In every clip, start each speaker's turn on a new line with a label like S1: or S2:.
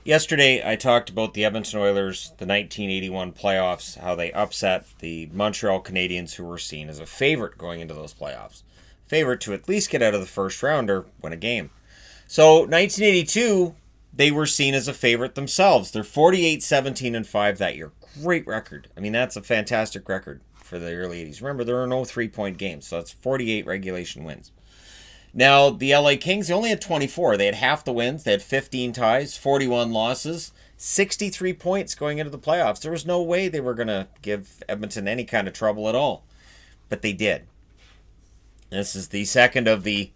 S1: yesterday I talked about the Edmonton Oilers, the 1981 playoffs, how they upset the Montreal Canadiens, who were seen as a favorite going into those playoffs. Favorite to at least get out of the first round or win a game. So 1982, they were seen as a favorite themselves. They're 48-17-5 that year. Great record. I mean, that's a fantastic record for the early 80s. Remember, there are no 3-point games, so that's 48 regulation wins. Now, the LA Kings, they only had 24. They had half the wins. They had 15 ties, 41 losses, 63 points going into the playoffs. There was no way they were going to give Edmonton any kind of trouble at all. But they did. This is the second of the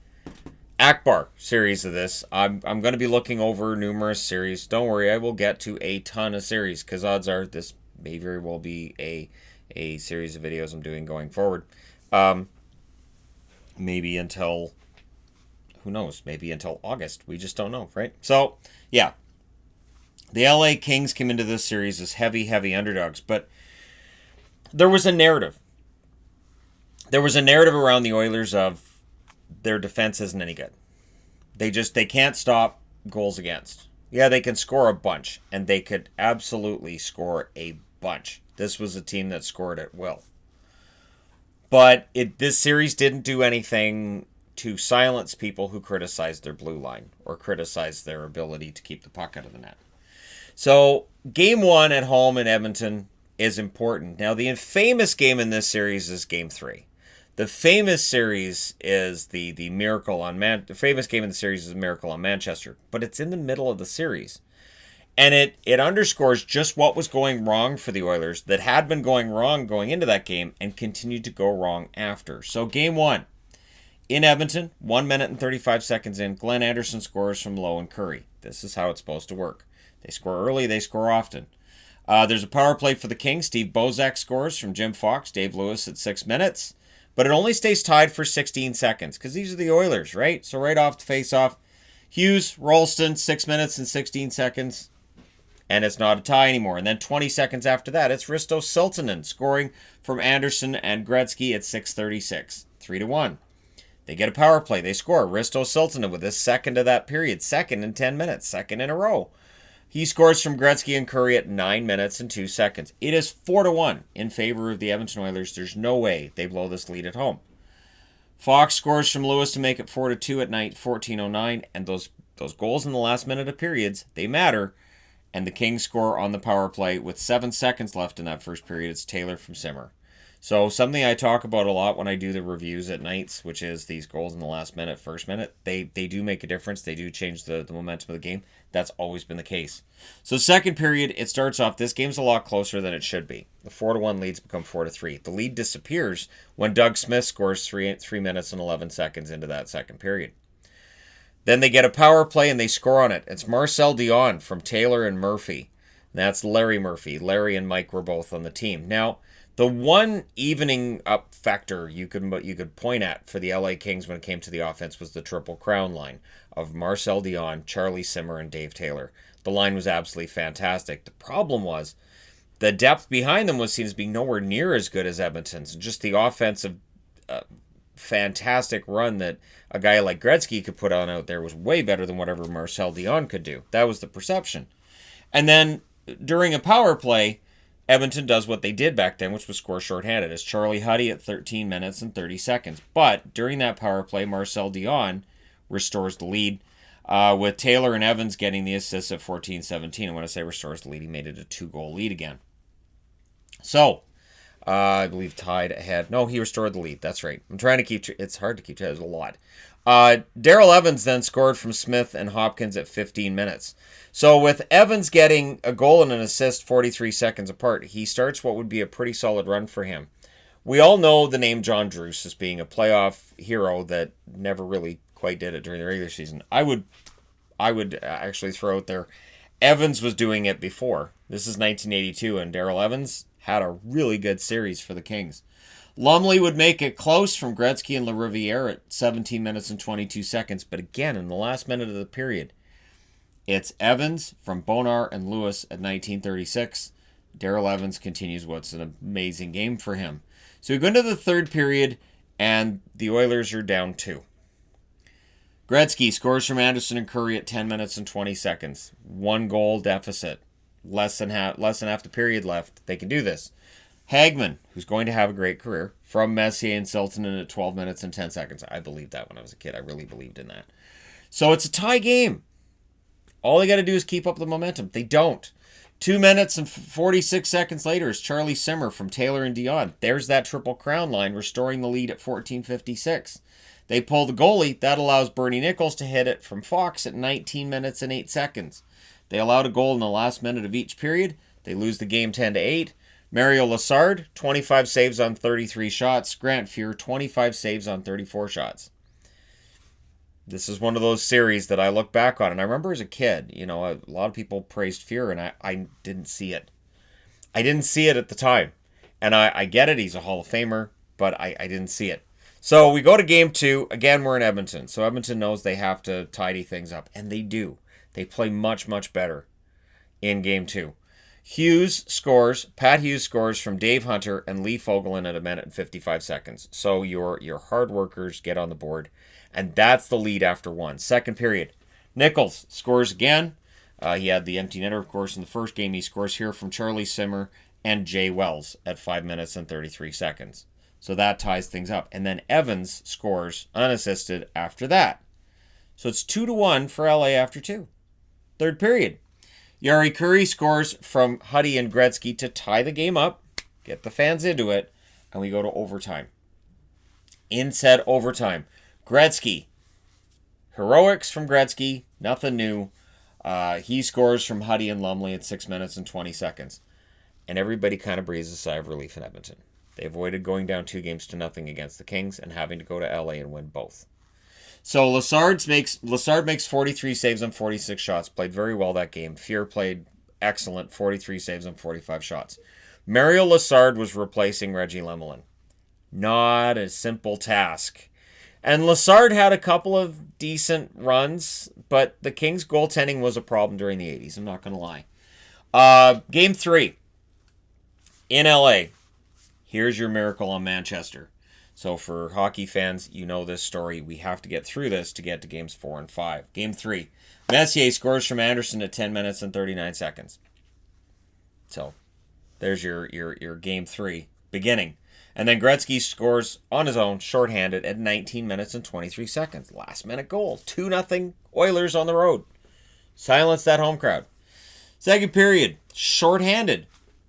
S1: Akbar series of this. I'm going to be looking over numerous series. Don't worry, I will get to a ton of series because odds are this may very well be a series of videos I'm doing going forward. Maybe until... who knows? Maybe until August. We just don't know, right? So, yeah. The LA Kings came into this series as heavy, heavy underdogs. But there was a narrative. There was a narrative around the Oilers of their defense isn't any good. They can't stop goals against. Yeah, they can score a bunch. And they could absolutely score a bunch. This was a team that scored at will. But this series didn't do anything to silence people who criticized their blue line or criticized their ability to keep the puck out of the net. So, game 1 at home in Edmonton is important. Now, the famous game in this series is game 3. The famous series is the miracle on the famous game in the series is the miracle on Manchester, but it's in the middle of the series. And it underscores just what was going wrong for the Oilers that had been going wrong going into that game and continued to go wrong after. So, game 1. In Edmonton, 1 minute and 35 seconds in, Glenn Anderson scores from Lowe and Curry. This is how it's supposed to work. They score early, they score often. There's a power play for the Kings. Steve Bozak scores from Jim Fox, Dave Lewis at 6 minutes. But it only stays tied for 16 seconds because these are the Oilers, right? So right off the face-off, Hughes, Rolston, 6 minutes and 16 seconds. And it's not a tie anymore. And then 20 seconds after that, it's Risto Siltanen scoring from Anderson and Gretzky at 6:36. 3-1. They get a power play. They score. Risto Siltanen with his second of that period. Second in 10 minutes. Second in a row. He scores from Gretzky and Curry at 9 minutes and 2 seconds. It is 4-1 in favor of the Edmonton Oilers. There's no way they blow this lead at home. Fox scores from Lewis to make it 4-2 at night, 14:09. And those goals in the last minute of periods, they matter. And the Kings score on the power play with 7 seconds left in that first period. It's Taylor from Simmer. So something I talk about a lot when I do the reviews at nights, which is these goals in the last minute, first minute, they do make a difference. They do change the momentum of the game. That's always been the case. So second period, it starts off, this game's a lot closer than it should be. The 4-1 leads become 4-3. The lead disappears when Doug Smith scores 3 minutes and 11 seconds into that second period. Then they get a power play and they score on it. It's Marcel Dion from Taylor and Murphy. That's Larry Murphy. Larry and Mike were both on the team. Now, the one evening up factor you could point at for the LA Kings when it came to the offense was the Triple Crown line of Marcel Dion, Charlie Simmer, and Dave Taylor. The line was absolutely fantastic. The problem was the depth behind them was seen as being nowhere near as good as Edmonton's. Just the offensive fantastic run that a guy like Gretzky could put on out there was way better than whatever Marcel Dion could do. That was the perception. And then during a power play, Edmonton does what they did back then, which was score shorthanded. It's Charlie Huddy at 13 minutes and 30 seconds. But during that power play, Marcel Dion restores the lead, with Taylor and Evans getting the assists at 14-17. And when I say restores the lead, he made it a 2-goal lead again. So, I believe tied ahead. No, he restored the lead. That's right. I'm trying to keep... It's hard to keep track. There's a lot. Daryl Evans then scored from Smith and Hopkins at 15 minutes. So with Evans getting a goal and an assist 43 seconds apart, he starts what would be a pretty solid run for him. We all know the name John Druce as being a playoff hero that never really quite did it during the regular season. I would actually throw out there, Evans was doing it before. This is 1982, and Daryl Evans had a really good series for the Kings. Lumley would make it close from Gretzky and LaRiviere at 17 minutes and 22 seconds. But again, in the last minute of the period, it's Evans from Bonar and Lewis at 1936. Daryl Evans continues what's an amazing game for him. So we go into the third period, and the Oilers are down 2. Gretzky scores from Anderson and Curry at 10 minutes and 20 seconds. 1 goal deficit. Less than half the period left. They can do this. Hagman, who's going to have a great career, from Messier and Siltanen at 12 minutes and 10 seconds. I believed that when I was a kid. I really believed in that. So it's a tie game. All they got to do is keep up the momentum. They don't. 2 minutes and 46 seconds later is Charlie Simmer from Taylor and Dion. There's that Triple Crown line, restoring the lead at 14:56. They pull the goalie. That allows Bernie Nichols to hit it from Fox at 19 minutes and 8 seconds. They allowed a goal in the last minute of each period. They lose the game 10-8. Mario Lessard, 25 saves on 33 shots. Grant Fuhr, 25 saves on 34 shots. This is one of those series that I look back on, and I remember as a kid, a lot of people praised Fuhr, and I didn't see it. I didn't see it at the time. And I get it, he's a Hall of Famer, but I didn't see it. So we go to game 2. Again, we're in Edmonton. So Edmonton knows they have to tidy things up, and they do. They play much, much better in game 2. Pat Hughes scores from Dave Hunter and Lee Fogelin at 1 minute and 55 seconds. So your hard workers get on the board, and that's the lead after 1. Second period, Nichols scores again. He had the empty netter, of course, in the first game. He scores here from Charlie Simmer and Jay Wells at 5 minutes and 33 seconds. So that ties things up. And then Evans scores unassisted after that. So it's 2-1 for LA after 2. Third period, Jari Kurri scores from Huddy and Gretzky to tie the game up, get the fans into it, and we go to overtime. In said overtime, Gretzky, heroics from Gretzky, nothing new. He scores from Huddy and Lumley at 6 minutes and 20 seconds. And everybody kind of breathes a sigh of relief in Edmonton. They avoided going down 2-0 against the Kings and having to go to LA and win both. So Lessard makes 43 saves on 46 shots. Played very well that game. Fuhr played excellent, 43 saves on 45 shots. Mario Lessard was replacing Reggie Lemelin. Not a simple task. And Lessard had a couple of decent runs, but the Kings' goaltending was a problem during the 80s. I'm not going to lie. Game 3 in LA. Here's your miracle on Manchester. So for hockey fans, you know this story. We have to get through this to get to games 4 and 5. Game 3. Messier scores from Anderson at 10 minutes and 39 seconds. So there's your game 3 beginning. And then Gretzky scores on his own, shorthanded, at 19 minutes and 23 seconds. Last minute goal. 2-0 Oilers on the road. Silence that home crowd. Second period. Shorthanded.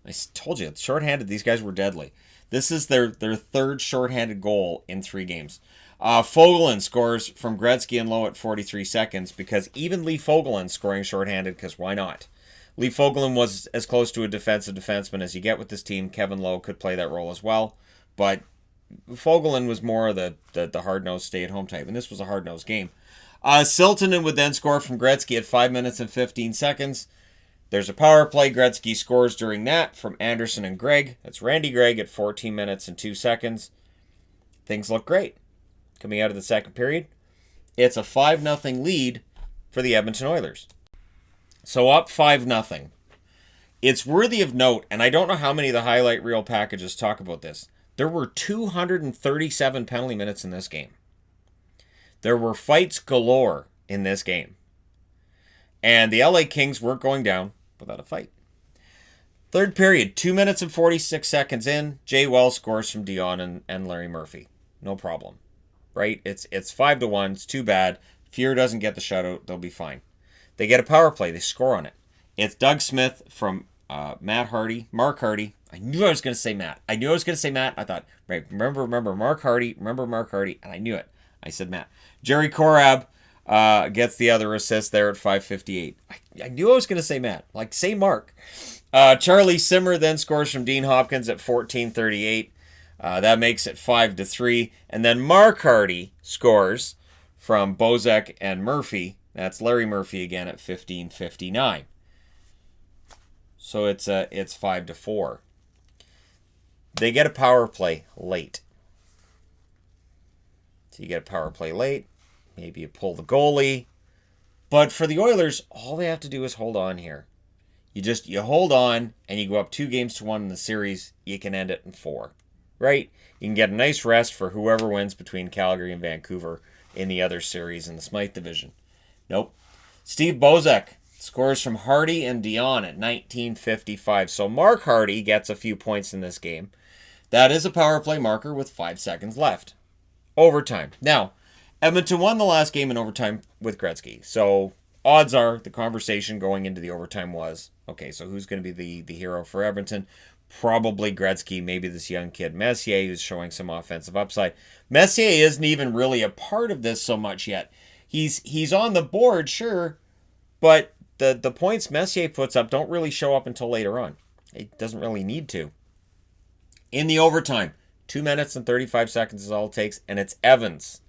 S1: I told you, shorthanded, these guys were deadly. This is their third shorthanded goal in 3 games. Fogelin scores from Gretzky and Lowe at 43 seconds because even Lee Fogelin scoring shorthanded because why not? Lee Fogelin was as close to a defensive defenseman as you get with this team. Kevin Lowe could play that role as well. But Fogelin was more of the hard-nosed stay-at-home type, and this was a hard-nosed game. Siltanen would then score from Gretzky at 5 minutes and 15 seconds. There's a power play. Gretzky scores during that from Anderson and Gregg. That's Randy Gregg at 14 minutes and 2 seconds. Things look great. Coming out of the second period, it's a 5-0 lead for the Edmonton Oilers. So up 5-0. It's worthy of note, and I don't know how many of the highlight reel packages talk about this. There were 237 penalty minutes in this game. There were fights galore in this game. And the LA Kings weren't going down without a fight. Third period, 2 minutes and 46 seconds in, Jay Wells scores from Dion and Larry Murphy. No problem. Right? It's 5-1. It's too bad. Fuhr doesn't get the shutout. They'll be fine. They get a power play. They score on it. It's Doug Smith from Mark Hardy. I knew I was going to say Matt. I thought, right, remember Mark Hardy. And I knew it. I said Matt. Jerry Korab gets the other assist there at 5:58. I knew I was going to say Matt. Like, say Mark. Charlie Simmer then scores from Dean Hopkins at 14:38. That makes it 5-3. And then Mark Hardy scores from Bozek and Murphy. That's Larry Murphy again at 15:59. So it's 5-4. They get a power play late. So you get a power play late. Maybe you pull the goalie. But for the Oilers, all they have to do is hold on here. You hold on and you go up 2-1 in the series. You can end it in 4. Right? You can get a nice rest for whoever wins between Calgary and Vancouver. in the other series in the Smythe division. Nope. Steve Bozek scores from Hardy and Dion at 19:55. So Mark Hardy gets a few points in this game. That is a power play marker with 5 seconds left. Overtime. Now, Edmonton won the last game in overtime with Gretzky. So odds are the conversation going into the overtime was, okay, so who's going to be the hero for Edmonton? Probably Gretzky, maybe this young kid Messier, who's showing some offensive upside. Messier isn't even really a part of this so much yet. He's on the board, sure, but the points Messier puts up don't really show up until later on. It doesn't really need to. In the overtime, 2 minutes and 35 seconds is all it takes, and it's Evans.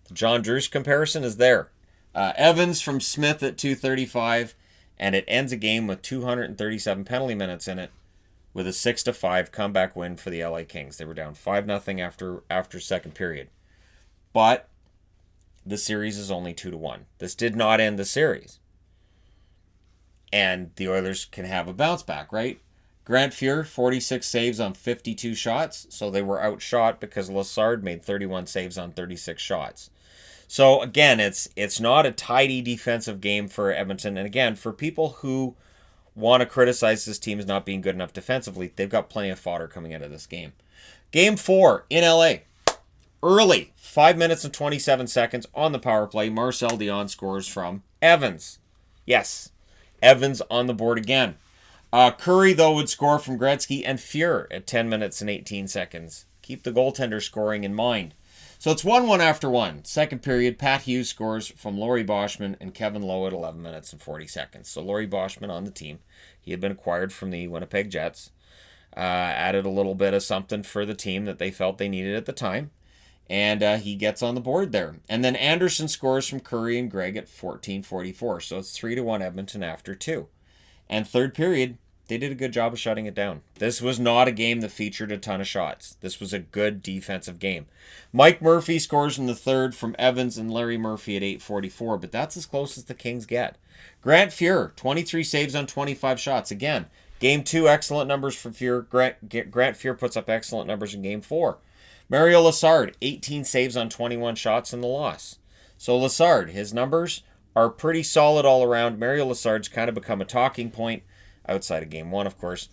S1: The John Druce comparison is there. Evans from Smith at 2:35, and it ends a game with 237 penalty minutes in it, with a 6-5 comeback win for the LA Kings. They were down 5-0 after second period. But the series is only 2-1. This did not end the series. And the Oilers can have a bounce back, right? Grant Fuhr, 46 saves on 52 shots, so they were outshot because Lassard made 31 saves on 36 shots. So again, it's not a tidy defensive game for Edmonton. And again, for people who want to criticize this team as not being good enough defensively, they've got plenty of fodder coming out of this game. Game 4 in LA. Early, 5 minutes and 27 seconds on the power play, Marcel Dion scores from Evans. Yes, Evans on the board again. Curry, though, would score from Gretzky and Fuhr at 10 minutes and 18 seconds. Keep the goaltender scoring in mind. So it's 1-1 after 1. Second period, Pat Hughes scores from Laurie Boschman and Kevin Lowe at 11 minutes and 40 seconds. So Laurie Boschman on the team. He had been acquired from the Winnipeg Jets. Added a little bit of something for the team that they felt they needed at the time. And he gets on the board there. And then Anderson scores from Curry and Gregg at 14:44. So it's 3-1 Edmonton after 2. And third period, they did a good job of shutting it down. This was not a game that featured a ton of shots. This was a good defensive game. Mike Murphy scores in the third from Evans and Larry Murphy at 8:44, but that's as close as the Kings get. Grant Fuhr, 23 saves on 25 shots. Again, game 2, excellent numbers for Fuhr. Grant Fuhr puts up excellent numbers in game 4. Mario Lassard, 18 saves on 21 shots in the loss. So Lassard, his numbers are pretty solid all around. Mario Lassard's kind of become a talking point outside of game 1, of course.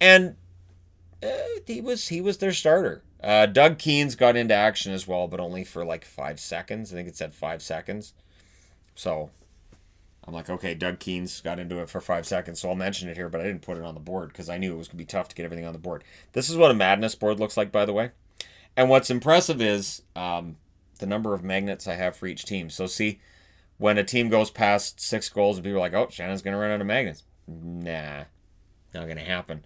S1: And he was their starter. Doug Keens got into action as well, but only for like 5 seconds. I think it said 5 seconds. So I'm like, okay, Doug Keens got into it for 5 seconds, so I'll mention it here, but I didn't put it on the board because I knew it was going to be tough to get everything on the board. This is what a Madness board looks like, by the way. And what's impressive is the number of magnets I have for each team. So see, when a team goes past 6 goals, and people are like, oh, Shannon's going to run out of magnets. Nah, not going to happen.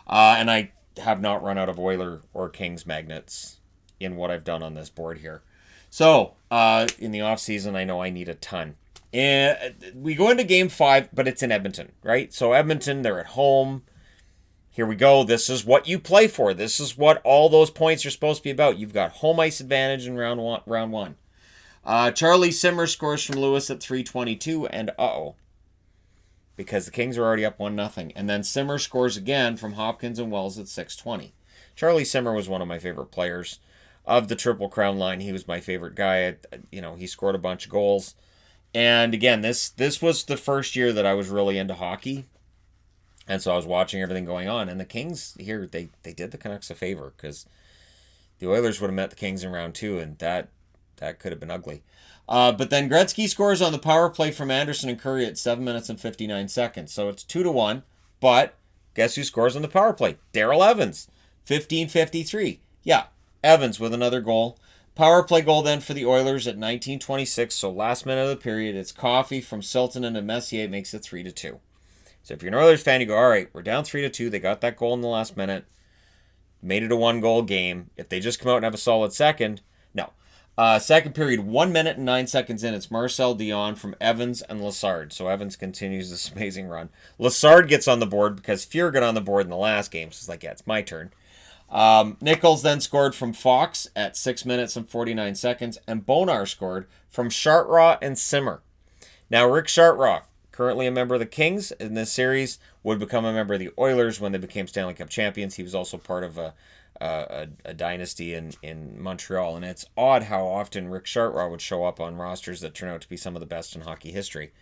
S1: And I have not run out of Oiler or Kings magnets in what I've done on this board here. So, in the offseason, I know I need a ton. We go into game 5, but it's in Edmonton, right? So Edmonton, they're at home. Here we go. This is what you play for. This is what all those points are supposed to be about. You've got home ice advantage in round one. Charlie Simmer scores from Lewis at 3:22, and because the Kings are already up 1-0. And then Simmer scores again from Hopkins and Wells at 6:20. Charlie Simmer was one of my favorite players of the Triple Crown line. He was my favorite guy. He scored a bunch of goals. And again, this was the first year that I was really into hockey. And so I was watching everything going on. And the Kings here, they did the Canucks a favor because the Oilers would have met the Kings in round 2, and that could have been ugly. But then Gretzky scores on the power play from Anderson and Curry at 7 minutes and 59 seconds. So it's 2-1. But guess who scores on the power play? Darryl Evans, 15:53. Yeah, Evans with another goal. Power play goal then for the Oilers at 19:26. So last minute of the period, it's Coffey from Siltanen and Messier makes it 3-2. So if you're an Oilers fan, you go, all right, we're down 3-2. They got that goal in the last minute. Made it a 1-goal game. If they just come out and have a solid second, no. Second period, 1 minute and 9 seconds in. It's Marcel Dion from Evans and Lassard. So Evans continues this amazing run. Lassard gets on the board because Fuhr got on the board in the last game. So it's like, yeah, it's my turn. Nichols then scored from Fox at 6 minutes and 49 seconds. And Bonar scored from Chartraw and Simmer. Now, Rick Chartraw, currently a member of the Kings in this series, would become a member of the Oilers when they became Stanley Cup champions. He was also part of a dynasty in Montreal. And it's odd how often Rick Chartrand would show up on rosters that turn out to be some of the best in hockey history.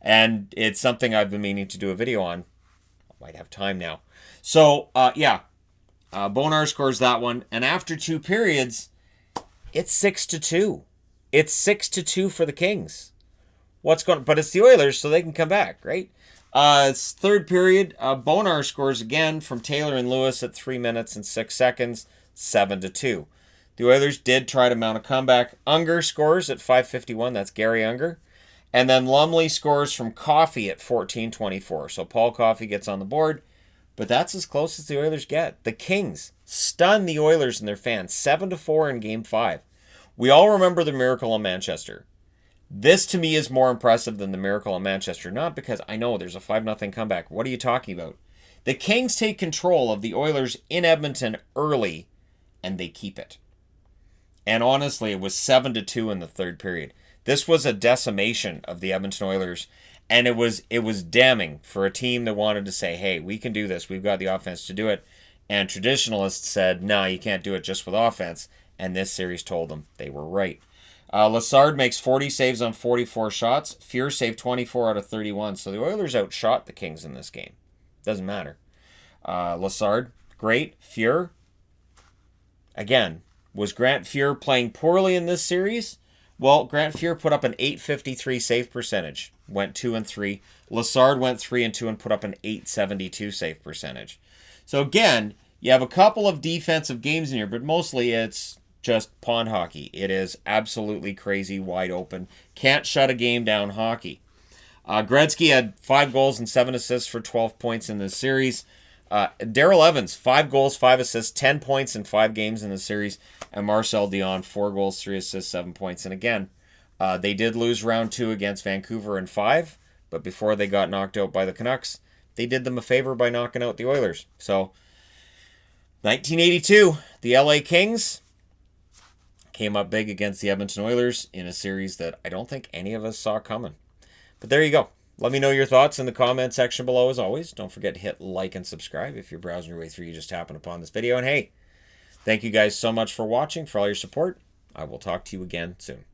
S1: And it's something I've been meaning to do a video on. I might have time now. So, Bonar scores that one. And after 2 periods, it's 6-2. It's 6-2 for the Kings. But it's the Oilers, so they can come back, right? It's 3rd period. Bonar scores again from Taylor and Lewis at 3 minutes and 6 seconds, 7-2. The Oilers did try to mount a comeback. Unger scores at 5:51. That's Gary Unger. And then Lumley scores from Coffey at 14:24. So Paul Coffey gets on the board. But that's as close as the Oilers get. The Kings stun the Oilers and their fans 7-4 in Game 5. We all remember the miracle in Manchester. This, to me, is more impressive than the miracle in Manchester. Not because I know there's a 5-0 comeback. What are you talking about? The Kings take control of the Oilers in Edmonton early, and they keep it. And honestly, it was 7-2 in the 3rd period. This was a decimation of the Edmonton Oilers, and it was damning for a team that wanted to say, hey, we can do this. We've got the offense to do it. And traditionalists said, no, you can't do it just with offense. And this series told them they were right. Lassard makes 40 saves on 44 shots. Fuhr saved 24 out of 31. So the Oilers outshot the Kings in this game. Doesn't matter. Lassard, great. Fuhr, again, was Grant Fuhr playing poorly in this series? Well, Grant Fuhr put up an .853 save percentage. Went 2-3. Lassard went 3-2 and put up an .872 save percentage. So again, you have a couple of defensive games in here, but mostly it's just pond hockey. It is absolutely crazy, wide open. Can't shut a game down hockey. Gretzky had 5 goals and 7 assists for 12 points in this series. Darrell Evans, 5 goals, 5 assists, 10 points in 5 games in the series. And Marcel Dion, 4 goals, 3 assists, 7 points. And again, they did lose round 2 against Vancouver in 5. But before they got knocked out by the Canucks, they did them a favor by knocking out the Oilers. So, 1982, the LA Kings came up big against the Edmonton Oilers in a series that I don't think any of us saw coming. But there you go. Let me know your thoughts in the comment section below as always. Don't forget to hit like and subscribe if you're browsing your way through. You just happened upon this video. And hey, thank you guys so much for watching, for all your support. I will talk to you again soon.